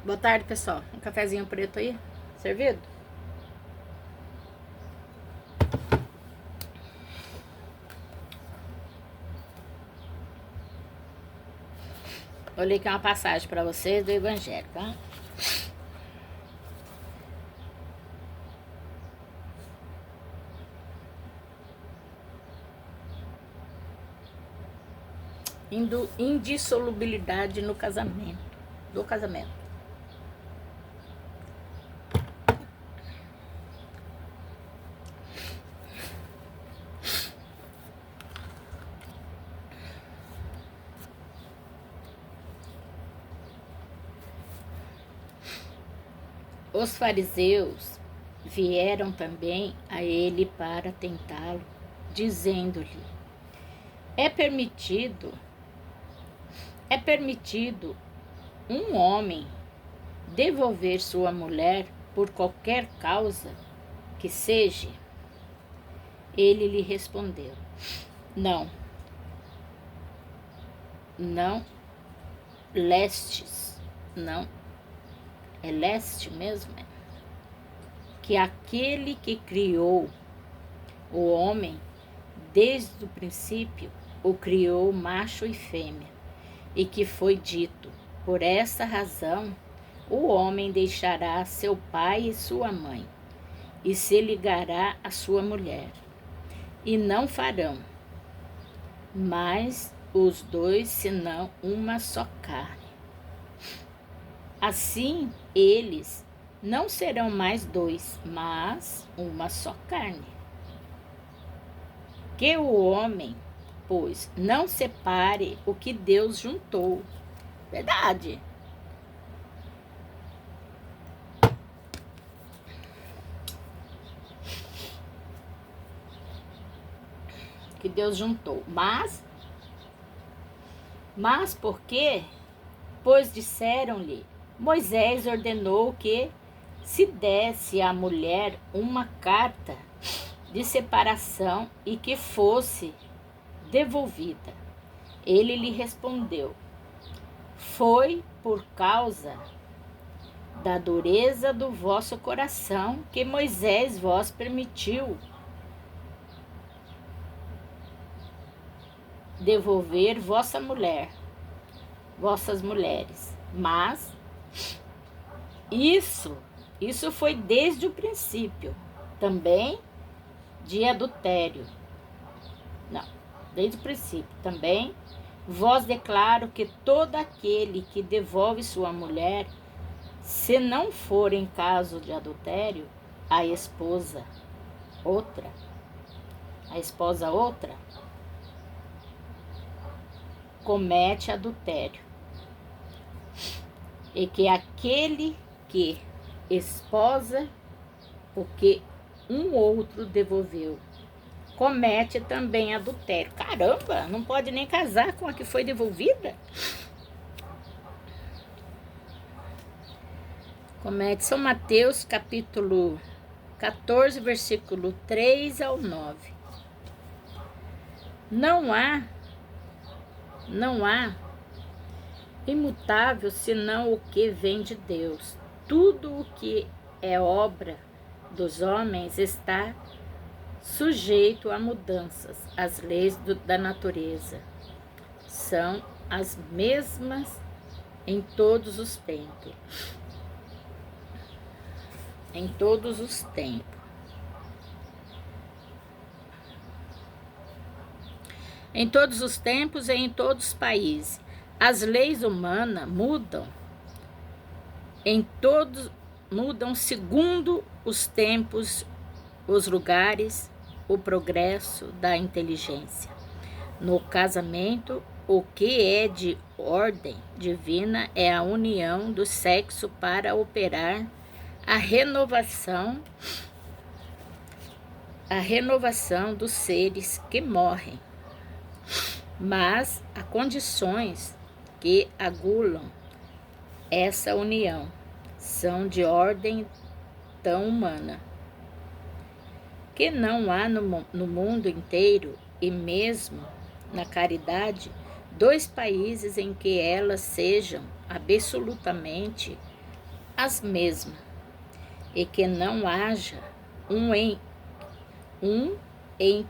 Boa tarde, pessoal. Um cafezinho preto aí, servido? Vou ler aqui uma passagem para vocês do Evangelho, tá? Indissolubilidade no casamento. Do casamento. Os fariseus vieram também a ele para tentá-lo, dizendo-lhe: É permitido um homem devolver sua mulher por qualquer causa que seja? Ele lhe respondeu: Não lestes, não, é leste mesmo, que aquele que criou o homem desde o princípio o criou macho e fêmea, e que foi dito: por essa razão o homem deixará seu pai e sua mãe, e se ligará à sua mulher, e não farão mais os dois senão uma só carne. Assim eles não serão mais dois, mas uma só carne. Que o homem, pois, não separe o que Deus juntou. Verdade. Que Deus juntou. Mas por quê? Pois disseram-lhe: Moisés ordenou que se desse à mulher uma carta de separação e que fosse devolvida. Ele lhe respondeu: Foi por causa da dureza do vosso coração que Moisés vos permitiu devolver vossas mulheres. Mas isso foi desde o princípio, também de adultério. Não, desde o princípio também vos declaro que todo aquele que devolve sua mulher, se não for em caso de adultério, a esposa outra, comete adultério. E que aquele que esposa o que um outro devolveu, comete também adultério. Caramba, não pode nem casar com a que foi devolvida? Comete. São Mateus, capítulo 14, versículo 3 ao 9. Não há imutável senão o que vem de Deus. Tudo o que é obra dos homens está sujeito a mudanças. As leis da natureza são as mesmas em todos os tempos. Em todos os tempos. Em todos os tempos e em todos os países. As leis humanas mudam segundo os tempos, os lugares, o progresso da inteligência. No casamento, o que é de ordem divina é a união do sexo para operar a renovação dos seres que morrem. Mas há condições que agulam essa união, são de ordem tão humana, que não há no mundo inteiro, e mesmo na caridade, 2 países em que elas sejam absolutamente as mesmas, e que não haja um em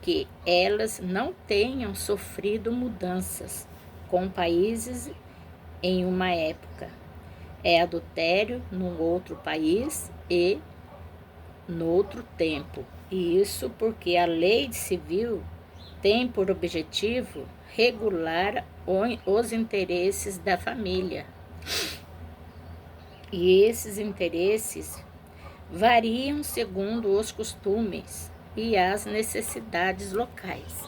que elas não tenham sofrido mudanças com países em uma época, é adultério num outro país e no outro tempo. E isso porque a lei civil tem por objetivo regular os interesses da família. E esses interesses variam segundo os costumes e as necessidades locais.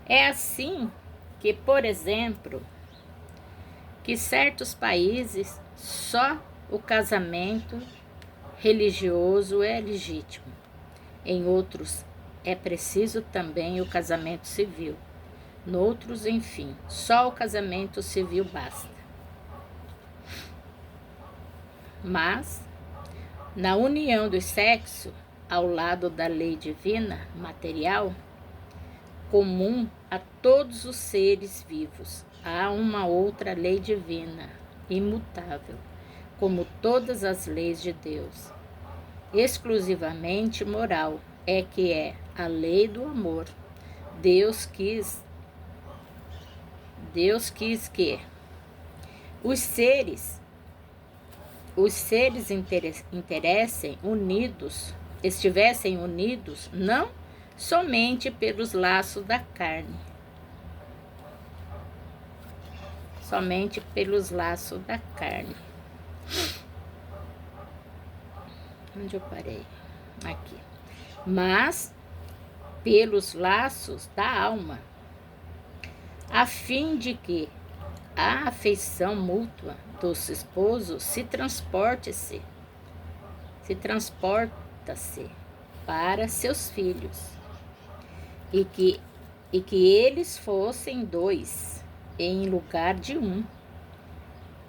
É assim que, por exemplo, que certos países só o casamento religioso é legítimo. Em outros é preciso também o casamento civil. Noutros, enfim, só o casamento civil basta. Mas, na união do sexo, ao lado da lei divina, material, comum a todos os seres vivos, há uma outra lei divina, imutável, como todas as leis de Deus. Exclusivamente moral é a lei do amor. Deus quis que os seres estivessem unidos não somente pelos laços da carne, Onde eu parei? Aqui. Mas pelos laços da alma, a fim de que a afeição mútua dos esposos se transporta-se para seus filhos, e que eles fossem dois em lugar de um,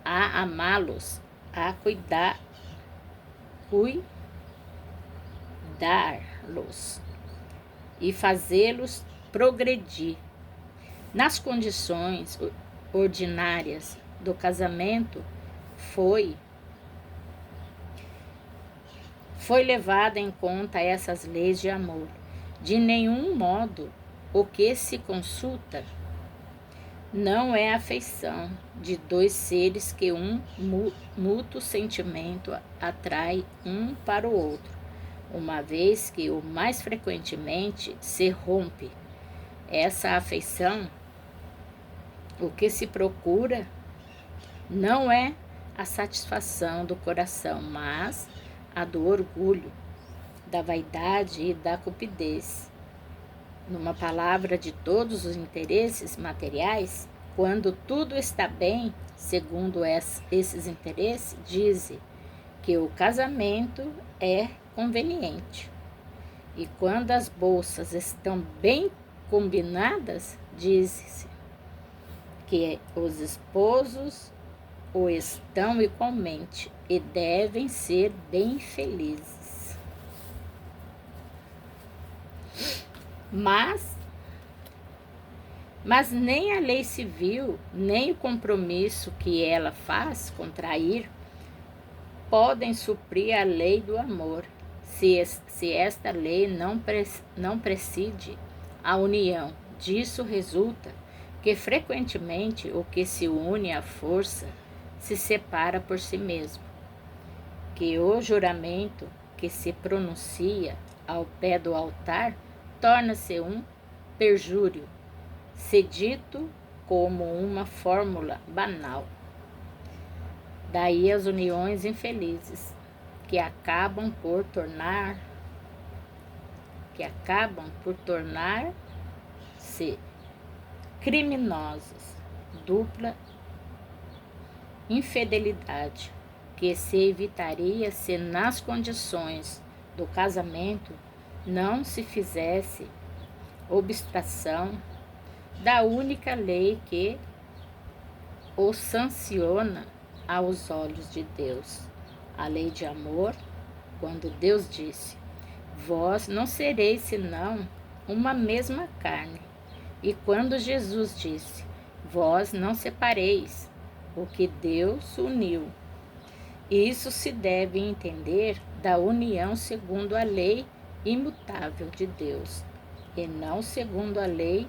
a amá-los, a cuidar-los e fazê-los progredir. Nas condições ordinárias do casamento foi levada em conta essas leis de amor. De nenhum modo o que se consulta não é a afeição de dois seres que um mútuo sentimento atrai um para o outro, uma vez que o mais frequentemente se rompe essa afeição. O que se procura não é a satisfação do coração, mas a do orgulho, da vaidade e da cupidez. Numa palavra, de todos os interesses materiais, quando tudo está bem, segundo esses interesses, diz que o casamento é conveniente. E quando as bolsas estão bem combinadas, diz-se que os esposos o estão igualmente e devem ser bem felizes. Mas nem a lei civil, nem o compromisso que ela faz contrair podem suprir a lei do amor, se esta lei não preside a união. Disso resulta que frequentemente o que se une à força se separa por si mesmo, que o juramento que se pronuncia ao pé do altar torna-se um perjúrio, se dito como uma fórmula banal. Daí as uniões infelizes, que acabam por tornar-se criminosas, dupla infidelidade, que se evitaria se nas condições do casamento não se fizesse obstação da única lei que o sanciona aos olhos de Deus, a lei de amor, quando Deus disse: vós não sereis senão uma mesma carne. E quando Jesus disse, vós não separeis o que Deus uniu, isso se deve entender da união segundo a lei imutável de Deus, e não segundo a lei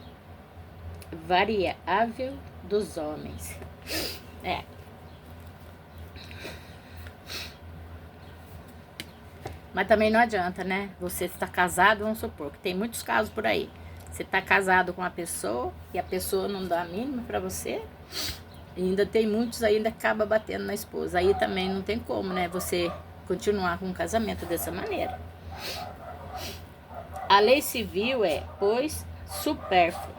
variável dos homens. Mas também não adianta, né? Você está casado, vamos supor, que tem muitos casos por aí. Você está casado com uma pessoa e a pessoa não dá a mínima para você. E ainda tem muitos aí que acaba batendo na esposa. Aí também não tem como, né? Você continuar com um casamento dessa maneira. A lei civil é, pois, supérflua.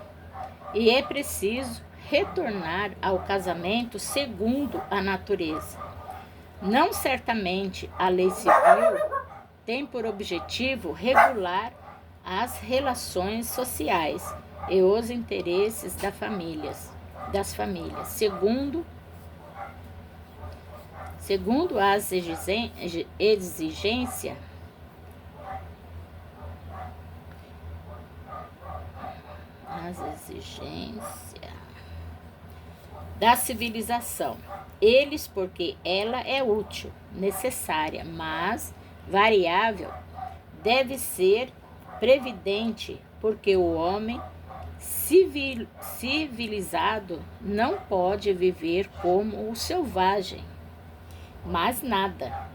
E é preciso retornar ao casamento segundo a natureza. Não certamente a lei civil tem por objetivo regular as relações sociais e os interesses das famílias, segundo as exigências da civilização. Eles, porque ela é útil, necessária, mas variável, deve ser previdente, porque o homem civilizado não pode viver como o selvagem, mas nada,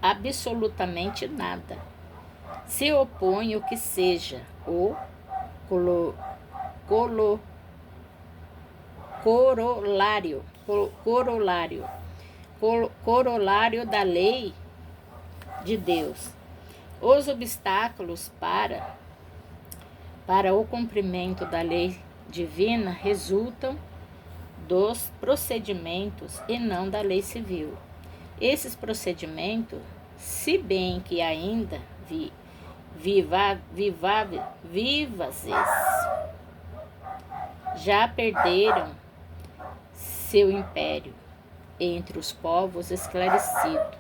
absolutamente nada, se opõe o que seja o corolário da lei de Deus. Os obstáculos para o cumprimento da lei divina resultam dos procedimentos e não da lei civil. Esses procedimentos, se bem que ainda vivazes, já perderam seu império entre os povos esclarecidos.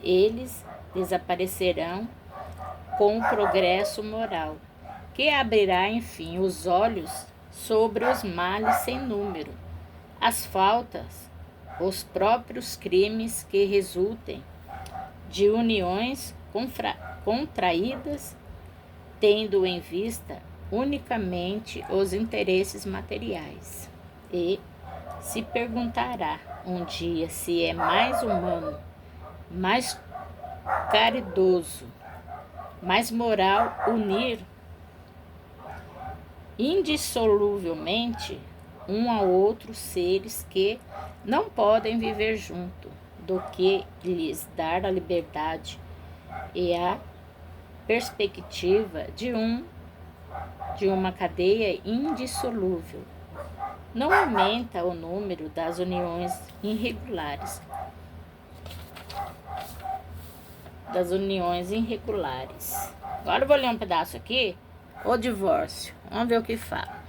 Eles desaparecerão com o progresso moral, que abrirá, enfim, os olhos sobre os males sem número, as faltas, os próprios crimes que resultem de uniões contraídas, tendo em vista unicamente os interesses materiais. E se perguntará um dia se é mais humano, mais caridoso, mais moral unir indissoluvelmente um ao outro seres que não podem viver junto, do que lhes dar a liberdade e a perspectiva de uma cadeia indissolúvel. Não aumenta o número das uniões irregulares. Agora eu vou ler um pedaço aqui. O divórcio. Vamos ver o que fala.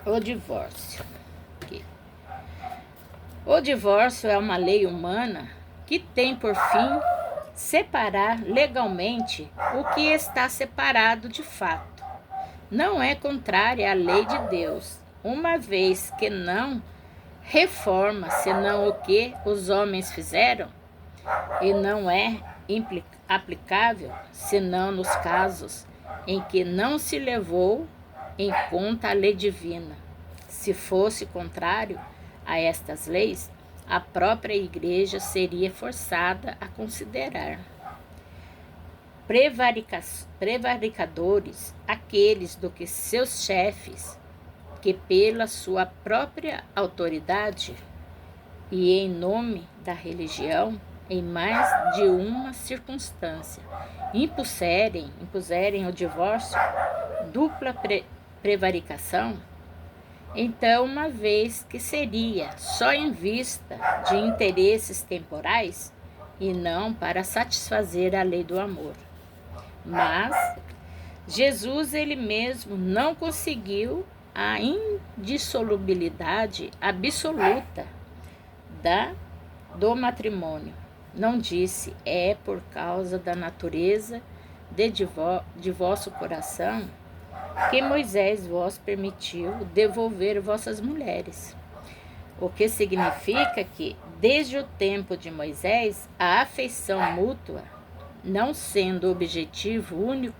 O divórcio. Aqui. O divórcio é uma lei humana que tem por fim separar legalmente o que está separado de fato. Não é contrária à lei de Deus, uma vez que não reforma senão o que os homens fizeram, e não é aplicável senão nos casos em que não se levou em conta a lei divina. Se fosse contrário a estas leis, a própria igreja seria forçada a considerar prevaricadores aqueles do que seus chefes, que pela sua própria autoridade e em nome da religião, em mais de uma circunstância, impuserem o divórcio, dupla prevaricação. Então, uma vez que seria só em vista de interesses temporais e não para satisfazer a lei do amor. Mas Jesus ele mesmo não conseguiu a indissolubilidade absoluta do matrimônio. não disse: é por causa da natureza de vosso coração que Moisés vos permitiu devolver vossas mulheres. O que significa que, desde o tempo de Moisés, a afeição mútua, não sendo o objetivo único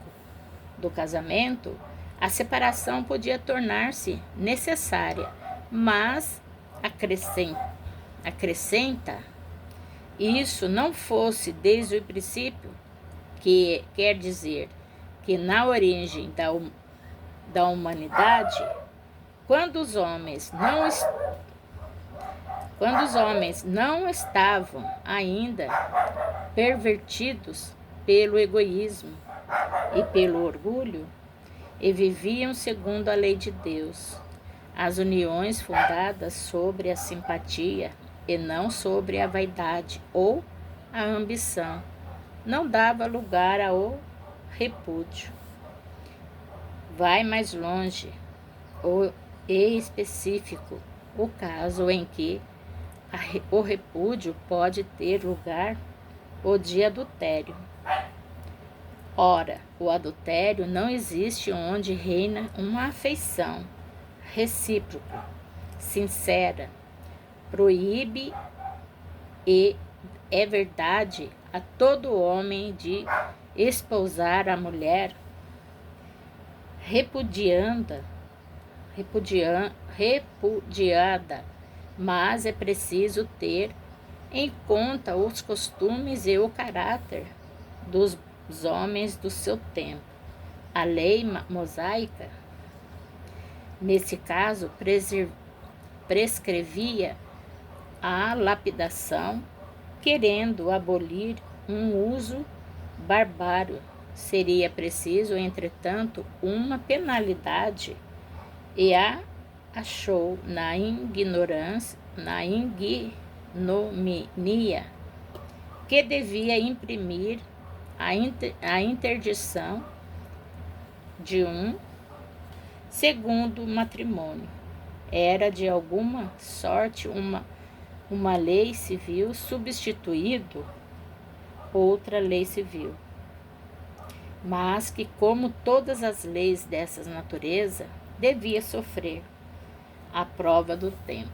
do casamento, a separação podia tornar-se necessária, mas acrescenta, isso não fosse desde o princípio, que quer dizer que na origem da humanidade, quando os homens não estavam ainda pervertidos pelo egoísmo e pelo orgulho, e viviam segundo a lei de Deus, as uniões fundadas sobre a simpatia e não sobre a vaidade ou a ambição, não dava lugar ao repúdio. Vai mais longe e específico o caso em que o repúdio pode ter lugar o de adultério. Ora, o adultério não existe onde reina uma afeição recíproca, sincera, proíbe e é verdade a todo homem de espousar a mulher repudiada, mas é preciso ter em conta os costumes e o caráter dos homens do seu tempo. A lei mosaica, nesse caso, prescrevia a lapidação, querendo abolir um uso bárbaro. Seria preciso, entretanto, uma penalidade, e a achou na ignorância, na ignomínia, que devia imprimir a interdição de um segundo matrimônio. Era de alguma sorte uma lei civil substituído outra lei civil, mas que, como todas as leis dessa natureza, devia sofrer a prova do tempo.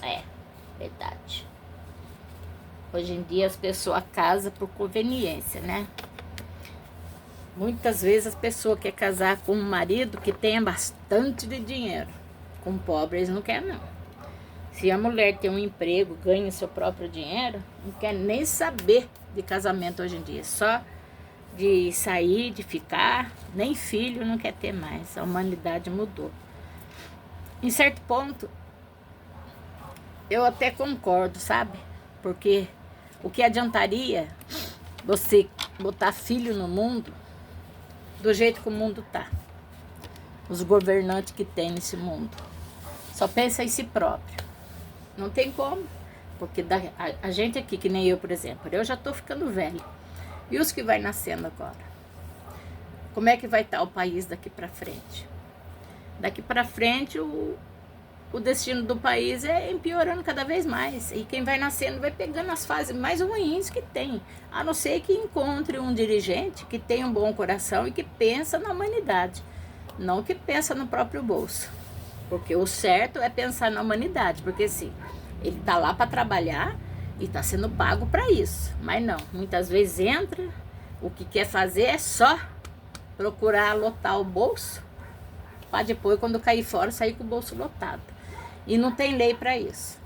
É verdade. Hoje em dia as pessoas casam por conveniência, né? Muitas vezes as pessoas querem casar com um marido que tenha bastante de dinheiro. Com pobre eles não querem, não. Se a mulher tem um emprego, ganha seu próprio dinheiro, não quer nem saber de casamento hoje em dia. Só de sair, de ficar, nem filho não quer ter mais. A humanidade mudou. Em certo ponto, eu até concordo, sabe? Porque o que adiantaria você botar filho no mundo do jeito que o mundo tá? Os governantes que tem nesse mundo só pensa em si próprio. Não tem como. Porque a gente aqui, que nem eu, por exemplo, eu já tô ficando velha. E os que vai nascendo agora? Como é que vai estar o país daqui para frente? Daqui para frente, o destino do país é empeorando cada vez mais. E quem vai nascendo vai pegando as fases mais ruins que tem. A não ser que encontre um dirigente que tenha um bom coração e que pensa na humanidade. Não que pensa no próprio bolso. Porque o certo é pensar na humanidade. Porque sim, ele tá lá para trabalhar e está sendo pago para isso. Mas não, muitas vezes entra, o que quer fazer é só procurar lotar o bolso, para depois, quando cair fora, sair com o bolso lotado. E não tem lei para isso.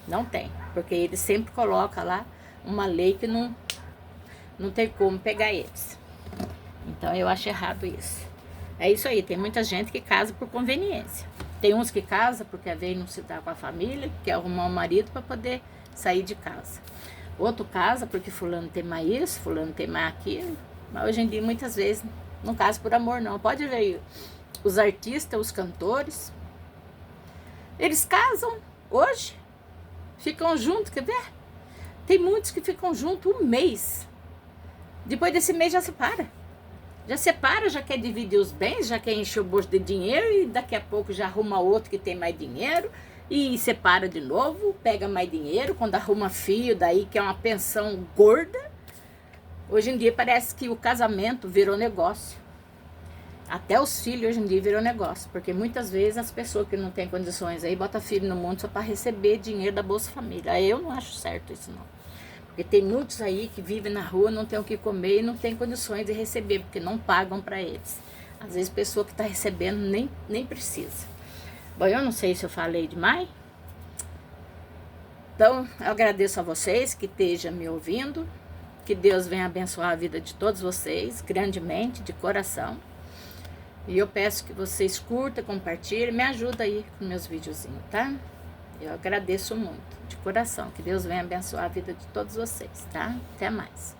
Não tem, porque eles sempre colocam lá uma lei que não tem como pegar eles. Então eu acho errado isso. É isso aí, tem muita gente que casa por conveniência. Tem uns que casam porque a vez não se dá com a família, quer arrumar um marido para poder sair de casa. Outro casa porque fulano tem mais isso, fulano tem mais aquilo. Mas hoje em dia, muitas vezes, não casa por amor, não. Pode ver os artistas, os cantores. Eles casam hoje, ficam juntos, quer ver? Tem muitos que ficam juntos um mês. Depois desse mês já separa. Já separa, já quer dividir os bens, já quer encher o bolso de dinheiro e daqui a pouco já arruma outro que tem mais dinheiro e separa de novo, pega mais dinheiro, quando arruma filho, daí que é uma pensão gorda. Hoje em dia parece que o casamento virou negócio. Até os filhos hoje em dia virou negócio, porque muitas vezes as pessoas que não têm condições aí botam filho no mundo só para receber dinheiro da Bolsa Família. Aí eu não acho certo isso não. Porque tem muitos aí que vivem na rua, não tem o que comer e não tem condições de receber, porque não pagam para eles. Às vezes a pessoa que está recebendo nem precisa. Bom, eu não sei se eu falei demais. Então, eu agradeço a vocês que estejam me ouvindo. Que Deus venha abençoar a vida de todos vocês, grandemente, de coração. E eu peço que vocês curtam, compartilhem, me ajudem aí com meus videozinhos, tá? Eu agradeço muito, de coração. Que Deus venha abençoar a vida de todos vocês, tá? Até mais.